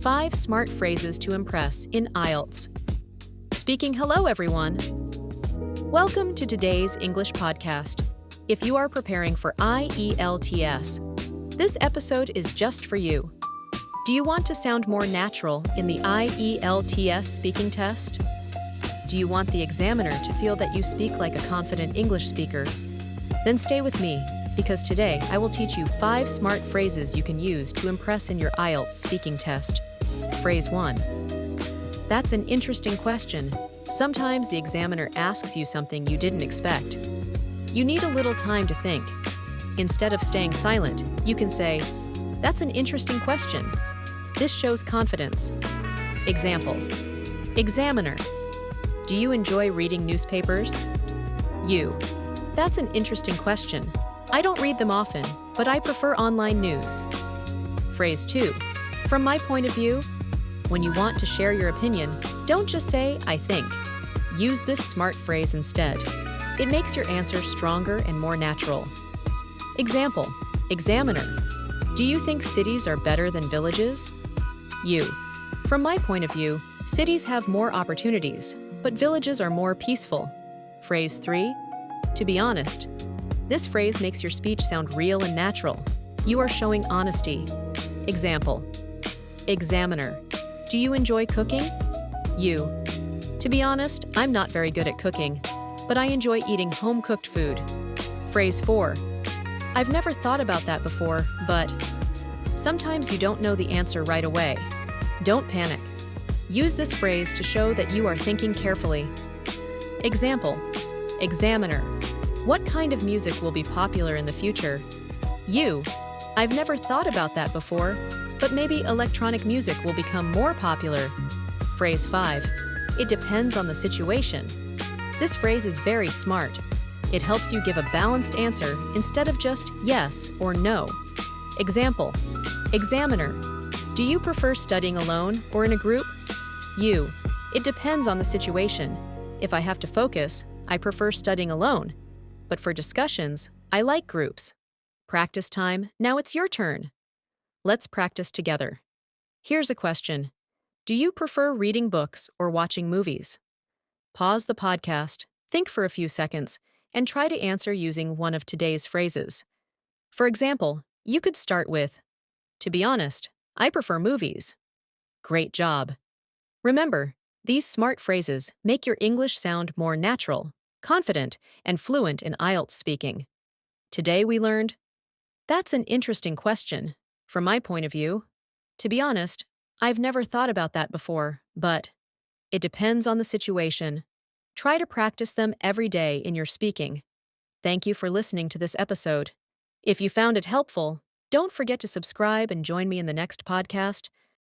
5 smart phrases to impress in IELTS. Speaking. Hello, everyone. Welcome to today's English podcast. If you are preparing for IELTS, this episode is just for you. Do you want to sound more natural in the IELTS speaking test? Do you want the examiner to feel that you speak like a confident English speaker? Then stay with me, because today I will teach you 5 smart phrases you can use to impress in your IELTS speaking test. Phrase 1. That's an interesting question. Sometimes the examiner asks you something you didn't expect. You need a little time to think. Instead of staying silent, you can say, "That's an interesting question." This shows confidence. Example. Examiner. Do you enjoy reading newspapers? You. That's an interesting question. I don't read them often, but I prefer online news. Phrase 2. From my point of view, when you want to share your opinion, don't just say, "I think." Use this smart phrase instead. It makes your answer stronger and more natural. Example. Examiner. Do you think cities are better than villages? You. From my point of view, cities have more opportunities, but villages are more peaceful. Phrase 3. To be honest. This phrase makes your speech sound real and natural. You are showing honesty. Example. Examiner. Do you enjoy cooking? You. To be honest, I'm not very good at cooking, but I enjoy eating home-cooked food. Phrase 4. I've never thought about that before, but... Sometimes you don't know the answer right away. Don't panic. Use this phrase to show that you are thinking carefully. Example. Examiner. What kind of music will be popular in the future? You. I've never thought about that before, but maybe electronic music will become more popular. Phrase 5. It depends on the situation. This phrase is very smart. It helps you give a balanced answer instead of just yes or no. Example. Examiner. Do you prefer studying alone or in a group? You. It depends on the situation. If I have to focus, I prefer studying alone. But for discussions, I like groups. Practice time. Now it's your turn. Let's practice together. Here's a question. Do you prefer reading books or watching movies? Pause the podcast, think for a few seconds, and try to answer using one of today's phrases. For example, you could start with, "To be honest, I prefer movies." Great job. Remember, these smart phrases make your English sound more natural, confident, and fluent in IELTS speaking. Today we learned, that's an interesting question. From my point of view, to be honest, I've never thought about that before, but it depends on the situation. Try to practice them every day in your speaking. Thank you for listening to this episode. If you found it helpful, don't forget to subscribe and join me in the next podcast.